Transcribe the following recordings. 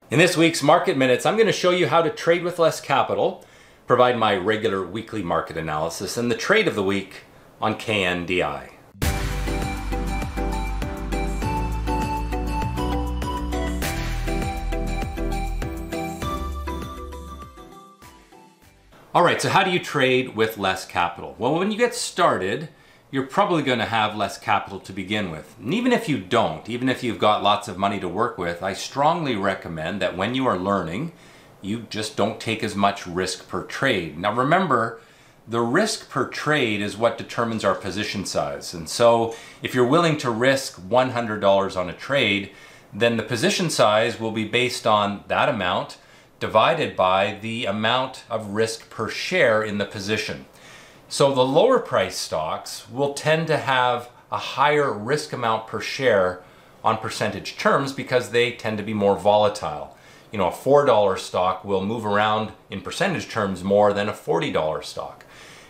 In this week's Market Minutes, I'm going to show you how to trade with less capital, provide my regular weekly market analysis, and the trade of the week on KNDI. Alright, so how do you trade with less capital? Well, when you get started, you're probably going to have less capital to begin with. And even if you don't, even if you've got lots of money to work with, I strongly recommend that when you are learning, you just don't take as much risk per trade. Now remember, the risk per trade is what determines our position size. And so if you're willing to risk $100 on a trade, then the position size will be based on that amount divided by the amount of risk per share in the position. So the lower price stocks will tend to have a higher risk amount per share on percentage terms because they tend to be more volatile. You know, a $4 stock will move around in percentage terms more than a $40 stock.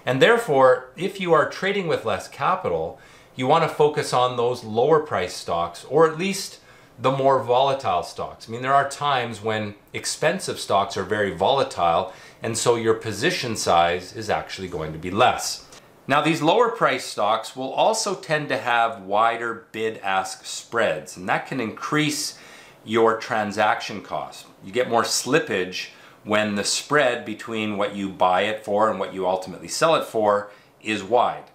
And therefore, if you are trading with less capital, you want to focus on those lower price stocks, or at least the more volatile stocks. I mean, there are times when expensive stocks are very volatile, and so your position size is actually going to be less. Now, these lower price stocks will also tend to have wider bid-ask spreads, and that can increase your transaction cost. You get more slippage when the spread between what you buy it for and what you ultimately sell it for is wide.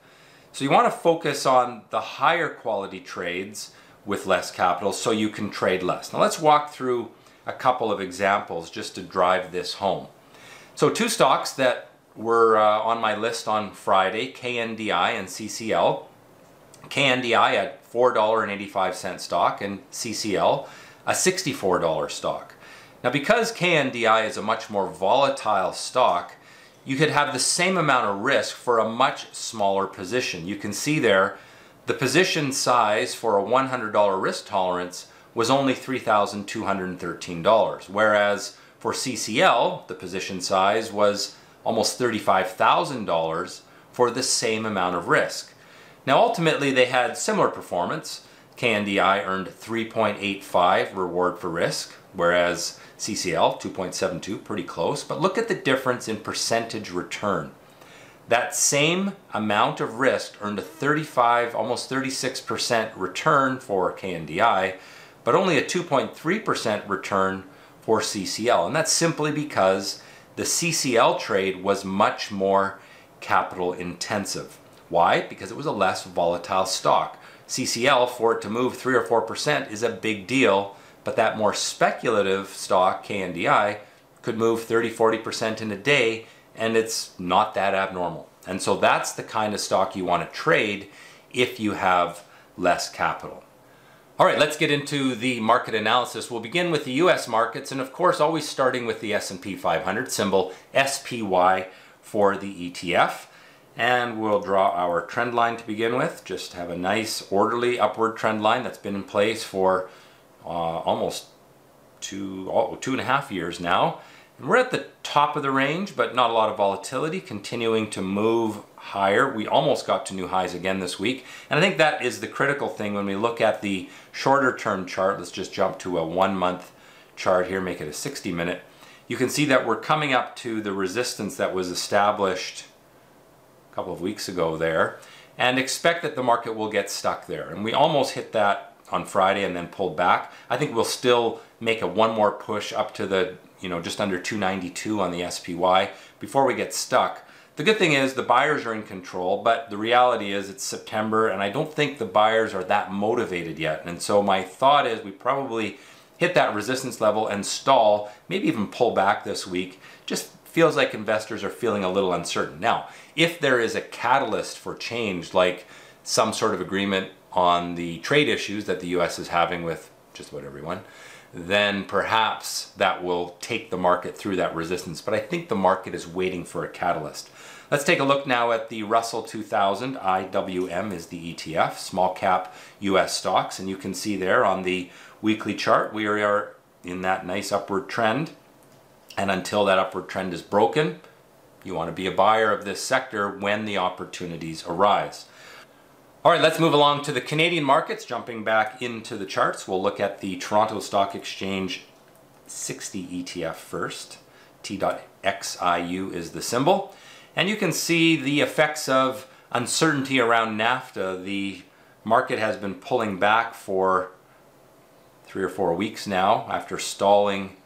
So you want to focus on the higher quality trades with less capital so you can trade less. Now let's walk through a couple of examples just to drive this home. So two stocks that were on my list on Friday, KNDI and CCL. KNDI at $4.85 stock and CCL a $64 stock. Now because KNDI is a much more volatile stock, you could have the same amount of risk for a much smaller position. You can see there the position size for a $100 risk tolerance was only $3,213, whereas for CCL, the position size was almost $35,000 for the same amount of risk. Now ultimately they had similar performance. KNDI earned 3.85 reward for risk, whereas CCL 2.72, pretty close, but look at the difference in percentage return. That same amount of risk earned a 35, almost 36% return for KNDI, but only a 2.3% return for CCL. And that's simply because the CCL trade was much more capital intensive. Why? Because it was a less volatile stock. CCL, for it to move 3 or 4% is a big deal, but that more speculative stock, KNDI, could move 30-40% in a day, and it's not that abnormal. And so that's the kind of stock you want to trade if you have less capital. All right, let's get into the market analysis. We'll begin with the US markets, and of course always starting with the S&P 500, symbol SPY for the ETF. And we'll draw our trend line to begin with. Just have a nice orderly upward trend line that's been in place for almost 2.5 years now. And we're at the top of the range, but not a lot of volatility, continuing to move higher. We almost got to new highs again this week. And I think that is the critical thing when we look at the shorter term chart. Let's just jump to a 1 month chart here, make it a 60-minute. You can see that we're coming up to the resistance that was established a couple of weeks ago there, and expect that the market will get stuck there. And we almost hit that on Friday and then pulled back. I think we'll still make a one more push up to the just under 292 on the SPY before we get stuck. The good thing is the buyers are in control, but the reality is it's September and I don't think the buyers are that motivated yet. And so my thought is we probably hit that resistance level and stall, maybe even pull back this week. Just feels like investors are feeling a little uncertain. Now, if there is a catalyst for change, like some sort of agreement on the trade issues that the US is having with just about everyone, then perhaps that will take the market through that resistance. But I think the market is waiting for a catalyst. Let's take a look now at the Russell 2000. IWM is the ETF, small cap US stocks. And you can see there on the weekly chart, we are in that nice upward trend. And until that upward trend is broken, you want to be a buyer of this sector when the opportunities arise. All right, let's move along to the Canadian markets. Jumping back into the charts, we'll look at the Toronto Stock Exchange 60 ETF first. T.XIU is the symbol. And you can see the effects of uncertainty around NAFTA. The market has been pulling back for 3 or 4 weeks now after stalling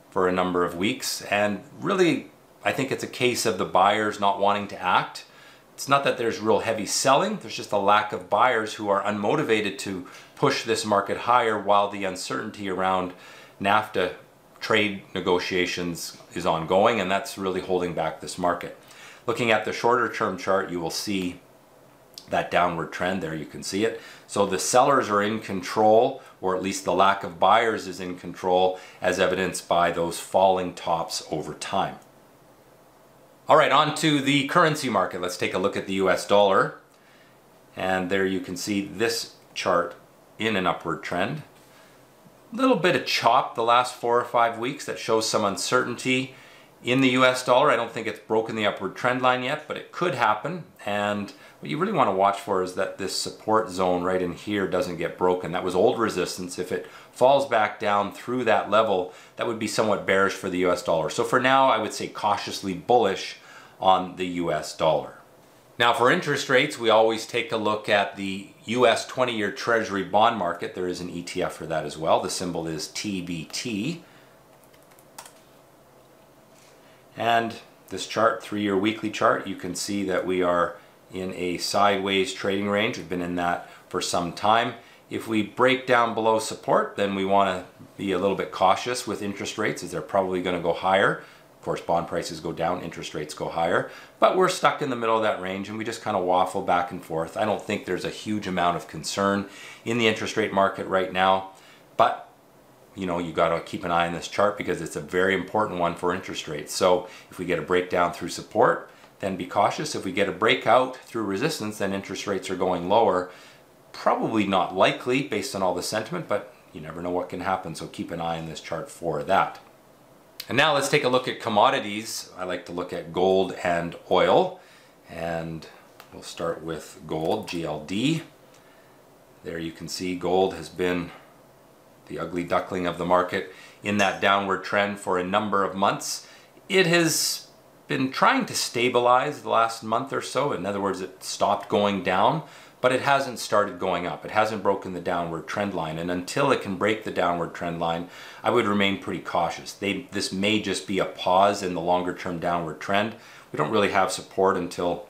for a number of weeks. And really, I think it's a case of the buyers not wanting to act. It's not that there's real heavy selling, there's just a lack of buyers who are unmotivated to push this market higher while the uncertainty around NAFTA trade negotiations is ongoing, and that's really holding back this market. Looking at the shorter term chart, you will see that downward trend there, you can see it. So the sellers are in control, or at least the lack of buyers is in control, as evidenced by those falling tops over time. All right, on to the currency market. Let's take a look at the US dollar. And there you can see this chart in an upward trend. A little bit of chop the last 4 or 5 weeks that shows some uncertainty in the US dollar. I don't think it's broken the upward trend line yet, but it could happen. And what you really want to watch for is that this support zone right in here doesn't get broken. That was old resistance. If it falls back down through that level, that would be somewhat bearish for the US dollar. So for now, I would say cautiously bullish on the US dollar. Now for interest rates, we always take a look at the US 20-year Treasury bond market. There is an ETF for that as well. The symbol is TBT. And this chart, 3-year weekly chart, you can see that we are in a sideways trading range. We've been in that for some time. If we break down below support, then we want to be a little bit cautious with interest rates, as they're probably going to go higher. Of course, bond prices go down, interest rates go higher, but we're stuck in the middle of that range and we just kind of waffle back and forth. I don't think there's a huge amount of concern in the interest rate market right now, but you know, you got to keep an eye on this chart because it's a very important one for interest rates. So if we get a breakdown through support, then be cautious. If we get a breakout through resistance, then interest rates are going lower. Probably not likely based on all the sentiment, but you never know what can happen. So keep an eye on this chart for that. And now let's take a look at commodities. I like to look at gold and oil. And we'll start with gold, GLD. There you can see gold has been the ugly duckling of the market in that downward trend for a number of months. It has been trying to stabilize the last month or so. In other words, it stopped going down, but it hasn't started going up. It hasn't broken the downward trend line. And until it can break the downward trend line, I would remain pretty cautious. This may just be a pause in the longer term downward trend. We don't really have support until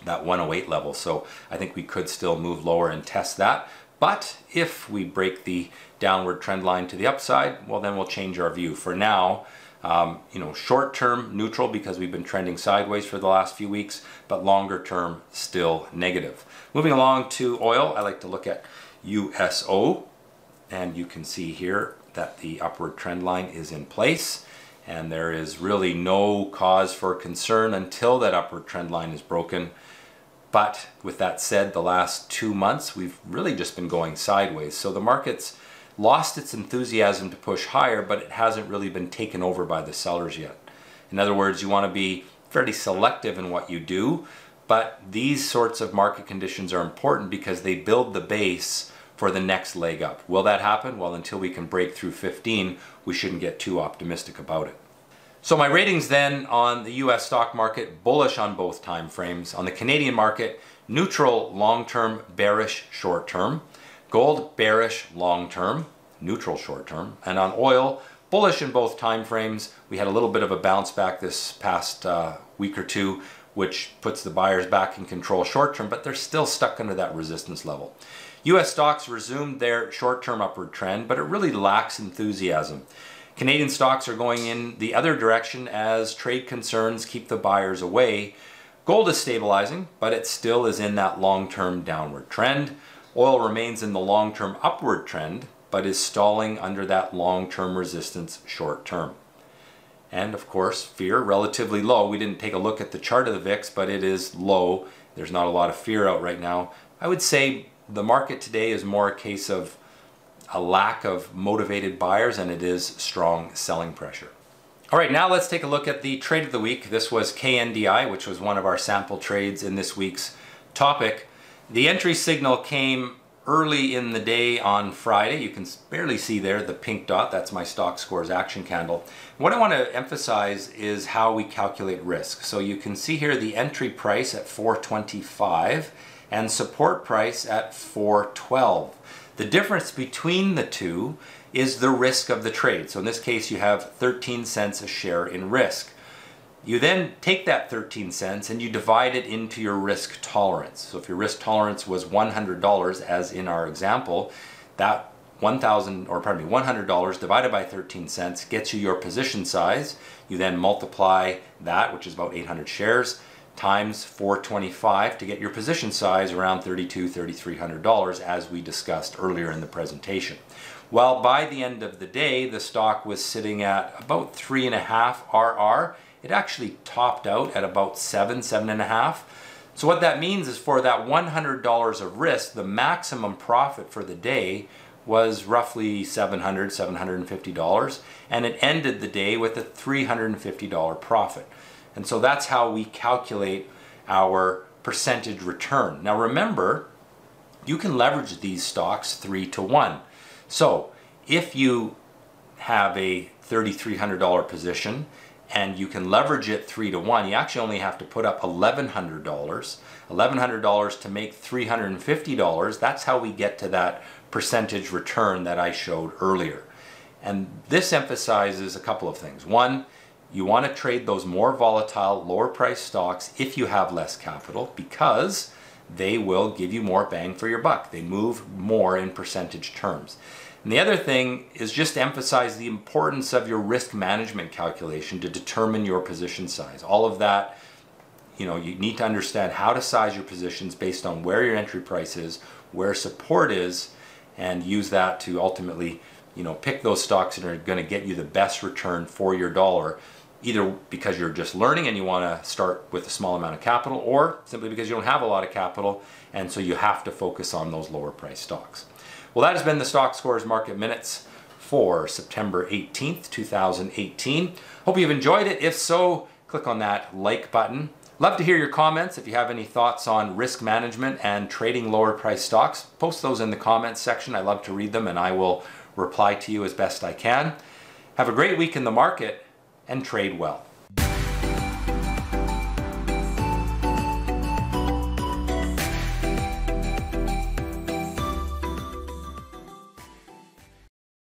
that 108 level. So I think we could still move lower and test that. But if we break the downward trend line to the upside, well, then we'll change our view. For now, you know, short term neutral because we've been trending sideways for the last few weeks, but longer term still negative. Moving along to oil, I like to look at USO, and you can see here that the upward trend line is in place, and there is really no cause for concern until that upward trend line is broken. But with that said, the last 2 months, we've really just been going sideways. So the market's lost its enthusiasm to push higher, but it hasn't really been taken over by the sellers yet. In other words, you want to be fairly selective in what you do, but these sorts of market conditions are important because they build the base for the next leg up. Will that happen? Well, until we can break through 15, we shouldn't get too optimistic about it. So my ratings then on the US stock market, bullish on both time frames. On the Canadian market, neutral long-term, bearish short-term. Gold, bearish long-term, neutral short-term. And on oil, bullish in both time frames. We had a little bit of a bounce back this past week or two, which puts the buyers back in control short-term, but they're still stuck under that resistance level. US stocks resumed their short-term upward trend, but it really lacks enthusiasm. Canadian stocks are going in the other direction as trade concerns keep the buyers away. Gold is stabilizing, but it still is in that long-term downward trend. Oil remains in the long-term upward trend, but is stalling under that long-term resistance short-term. And of course, fear relatively low. We didn't take a look at the chart of the VIX, but it is low. There's not a lot of fear out right now. I would say the market today is more a case of a lack of motivated buyers and it is strong selling pressure. All right, now let's take a look at the trade of the week. This was KNDI, which was one of our sample trades in this week's topic. The entry signal came early in the day on Friday. You can barely see there the pink dot. That's my stock scores action candle. What I want to emphasize is how we calculate risk. So you can see here the entry price at 425 and support price at 412. The difference between the two is the risk of the trade. So in this case you have 13 cents a share in risk. You then take that 13 cents and you divide it into your risk tolerance. So if your risk tolerance was $100, as in our example, that $100 divided by 13 cents gets you your position size. You then multiply that, which is about 800 shares, times 425 to get your position size around $3,200, as we discussed earlier in the presentation. Well, by the end of the day, the stock was sitting at about 3.5 RR. It actually topped out at about 7.5. So what that means is for that $100 of risk, the maximum profit for the day was roughly $750, and it ended the day with a $350 profit. And so that's how we calculate our percentage return. Now remember, you can leverage these stocks 3 to 1. So if you have a $3,300 position and you can leverage it 3 to 1, you actually only have to put up $1,100. $1,100 to make $350. That's how we get to that percentage return that I showed earlier. And this emphasizes a couple of things. One, you want to trade those more volatile, lower price stocks if you have less capital, because they will give you more bang for your buck. They move more in percentage terms. And the other thing is just to emphasize the importance of your risk management calculation to determine your position size. All of that, you need to understand how to size your positions based on where your entry price is, where support is, and use that to ultimately, pick those stocks that are going to get you the best return for your dollar, either because you're just learning and you want to start with a small amount of capital, or simply because you don't have a lot of capital and so you have to focus on those lower price stocks. Well, that has been the Stock Scores Market Minutes for September 18th, 2018. Hope you've enjoyed it. If so, click on that like button. Love to hear your comments. If you have any thoughts on risk management and trading lower price stocks, post those in the comments section. I love to read them and I will reply to you as best I can. Have a great week in the market and trade well.